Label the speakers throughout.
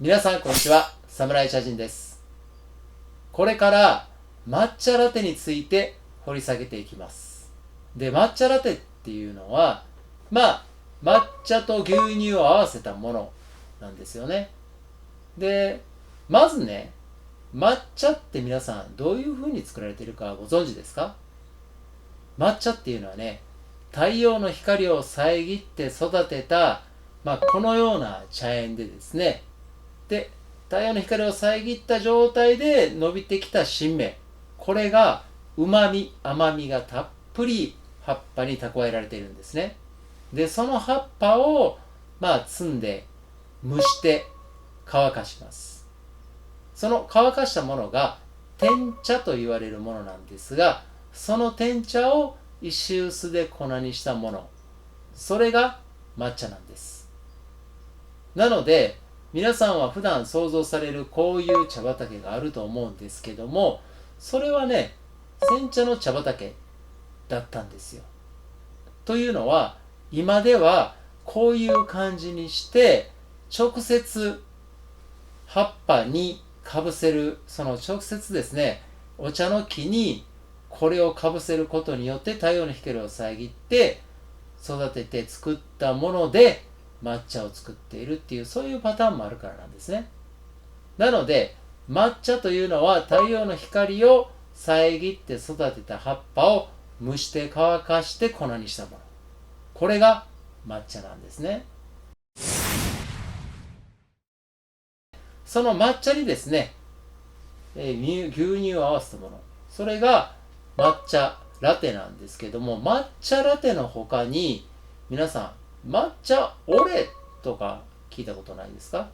Speaker 1: 皆さんこんにちは、サムライ茶人です。これから抹茶ラテについて掘り下げていきます。で、抹茶ラテっていうのは、抹茶と牛乳を合わせたものなんですよね。で、まずね、抹茶って皆さんどういう風に作られているかご存知ですか？抹茶っていうのはね、太陽の光を遮って育てた、このような茶園でですね、で、太陽の光を遮った状態で伸びてきた新芽。これが旨味、甘みがたっぷり葉っぱに蓄えられているんですね。で、その葉っぱを、摘んで、蒸して乾かします。その乾かしたものが天茶と言われるものなんですが、その天茶を石臼で粉にしたもの。それが抹茶なんです。なので、皆さんは普段想像されるこういう茶畑があると思うんですけども、それはね、煎茶の茶畑だったんですよ。というのは、今ではこういう感じにして直接葉っぱにかぶせる、その直接ですね、お茶の木にこれをかぶせることによって太陽の光を遮って育てて作ったもので抹茶を作っているっていう、そういうパターンもあるからなんですね。なので、抹茶というのは太陽の光を遮って育てた葉っぱを蒸して乾かして粉にしたもの。これが抹茶なんですね。その抹茶にですね、牛乳を合わせたもの。それが抹茶ラテなんですけども、抹茶ラテの他に、皆さん、抹茶オレとか聞いたことないですか？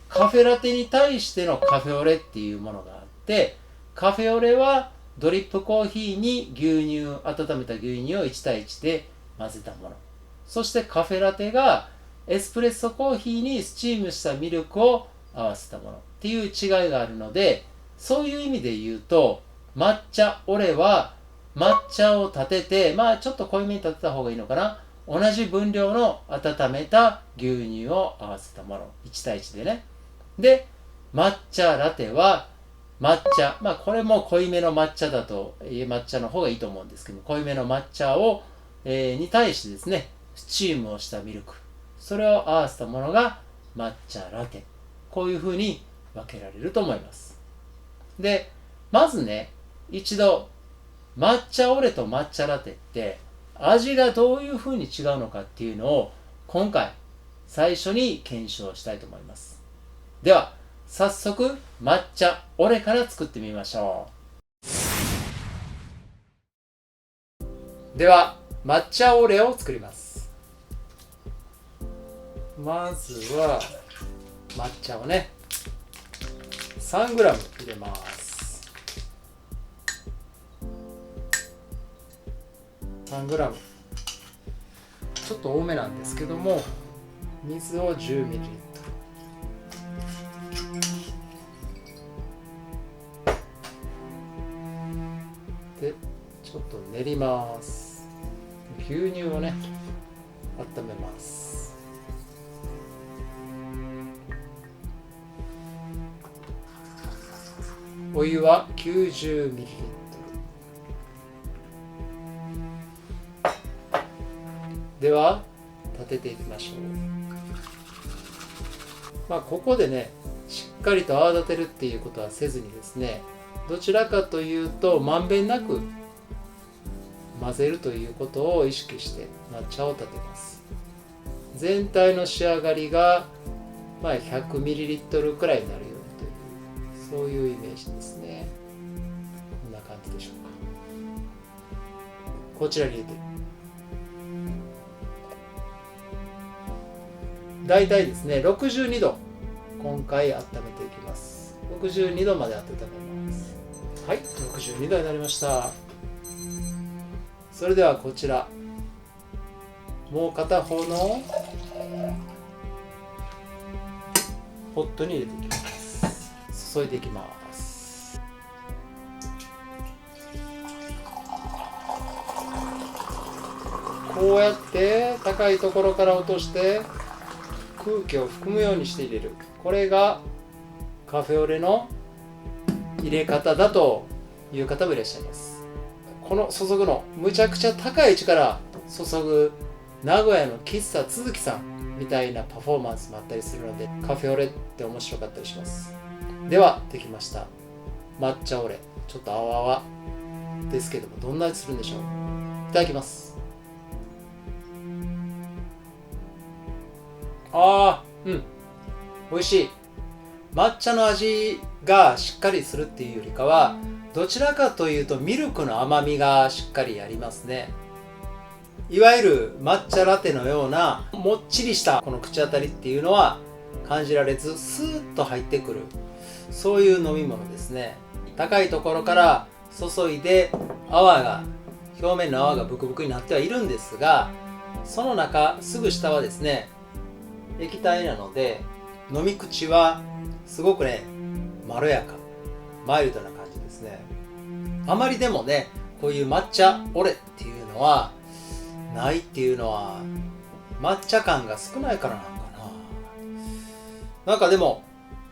Speaker 1: カフェラテに対してのカフェオレっていうものがあって、カフェオレはドリップコーヒーに温めた牛乳を1対1で混ぜたもの。そしてカフェラテがエスプレッソコーヒーにスチームしたミルクを合わせたものっていう違いがあるので、そういう意味で言うと、抹茶オレは抹茶を立てて、ちょっと濃いめに立てた方がいいのかな。同じ分量の温めた牛乳を合わせたもの。1対1でね。で、抹茶ラテは抹茶、これも濃いめの抹茶だと、抹茶の方がいいと思うんですけども、濃いめの抹茶を、に対してですね、スチームをしたミルク。それを合わせたものが抹茶ラテ。こういう風に分けられると思います。で、まずね、一度、抹茶オレと抹茶ラテって味がどういう風に違うのかっていうのを今回最初に検証したいと思います。では、早速抹茶オレから作ってみましょう。では、抹茶オレを作ります。まずは抹茶をね、3g 入れます。3g ちょっと多めなんですけども、水を 10ml。 で、ちょっと練ります。牛乳をね、温めます。お湯は 90ml。 では立てていきましょう。ここでね、しっかりと泡立てるっていうことはせずにですね、どちらかというとまんべんなく混ぜるということを意識して抹茶を立てます。全体の仕上がりが 100ml くらいになるようにという、そういうイメージですね。こんな感じでしょうか。こちらに入れて、だいたいですね62度、今回温めていきます。62度まで温めます。はい、62度になりました。それではこちら、もう片方のポットに入れていきます。注いでいきます。こうやって高いところから落として空気を含むようにして入れる。これがカフェオレの入れ方だという方もいらっしゃいます。この注ぐのむちゃくちゃ高い位置から注ぐ名古屋の喫茶鈴木さんみたいなパフォーマンスもあったりするので、カフェオレって面白かったりします。ではできました、抹茶オレ。ちょっと泡々ですけども、どんな味するんでしょう。いただきます。美味しい。抹茶の味がしっかりするっていうよりかは、どちらかというとミルクの甘みがしっかりありますね。いわゆる抹茶ラテのようなもっちりしたこの口当たりっていうのは感じられず、スーッと入ってくる、そういう飲み物ですね。高いところから注いで表面の泡がブクブクになってはいるんですが、その中すぐ下はですね、液体なので飲み口はすごくね、まろやか、マイルドな感じですね。あまりでもね、こういう抹茶オレっていうのはないっていうのは、抹茶感が少ないからなのかな。なんかでも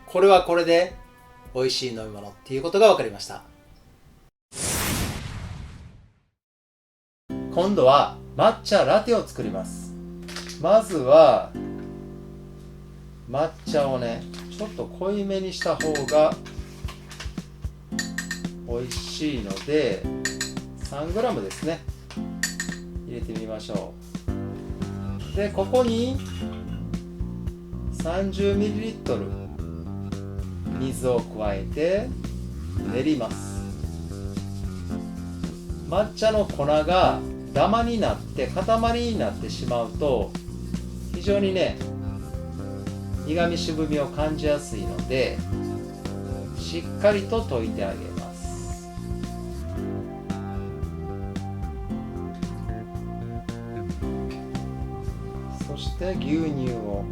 Speaker 1: これはこれで美味しい飲み物っていうことが分かりました。今度は抹茶ラテを作ります。まずは抹茶をね、ちょっと濃いめにした方が美味しいので 3g ですね、入れてみましょう。でここに 30ml 水を加えて練ります。抹茶の粉がダマになって塊になってしまうと非常にね、苦み渋みを感じやすいので、しっかりと溶いてあげます。そして牛乳を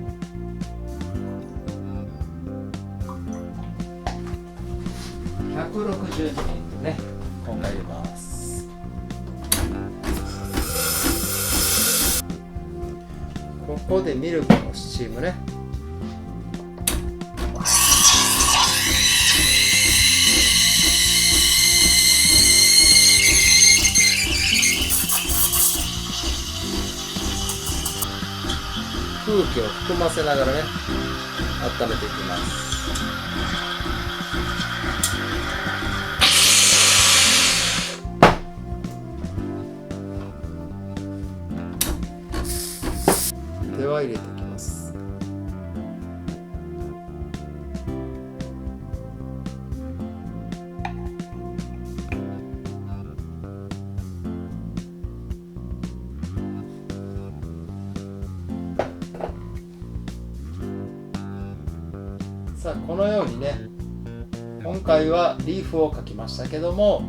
Speaker 1: 160mlね、今回入れます。ここでミルクのスチームね、空気を含ませながらね、温めていきます。では入れていきます。さあこのようにね、今回はリーフを描きましたけども、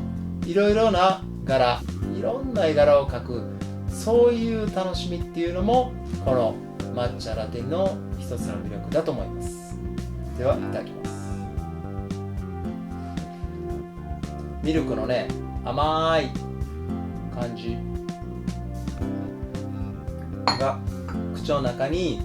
Speaker 1: いろいろな柄、いろんな絵柄を描く、そういう楽しみっていうのもこの抹茶ラテの一つの魅力だと思います。ではいただきます。ミルクのね、甘い感じが口の中に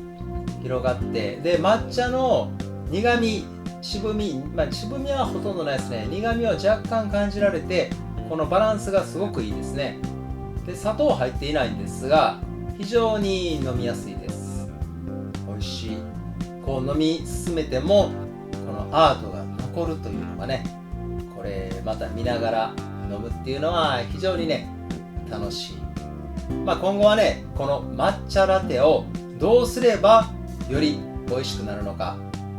Speaker 1: 広がって、で抹茶の苦み、渋み、渋みはほとんどないですね。苦みを若干感じられて、このバランスがすごくいいですね。で砂糖入っていないんですが、非常に飲みやすいです。美味しい。こう飲み進めてもこのアートが残るというのがね、これまた見ながら飲むっていうのは非常にね、楽しい。今後はね、この抹茶ラテをどうすればより美味しくなるのか、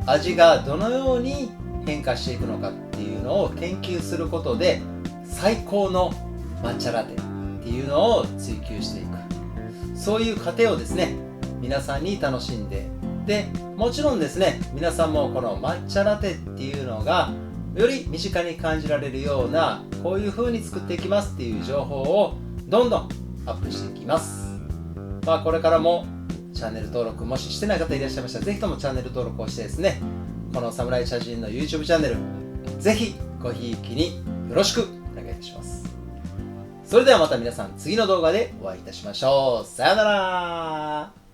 Speaker 1: 味がどのように変化していくのかっていうのを研究することで、最高の抹茶ラテっていうのを追求していく、そういう過程をですね、皆さんに楽しんで、でもちろんですね、皆さんもこの抹茶ラテっていうのがより身近に感じられるような、こういう風に作っていきますっていう情報をどんどんアップしていきます。これからもチャンネル登録もししてない方いらっしゃいましたら、ぜひともチャンネル登録をしてですね、この侍茶人の YouTube チャンネル、ぜひごひいきによろしくお願いいたします。それではまた皆さん次の動画でお会いいたしましょう。さよなら。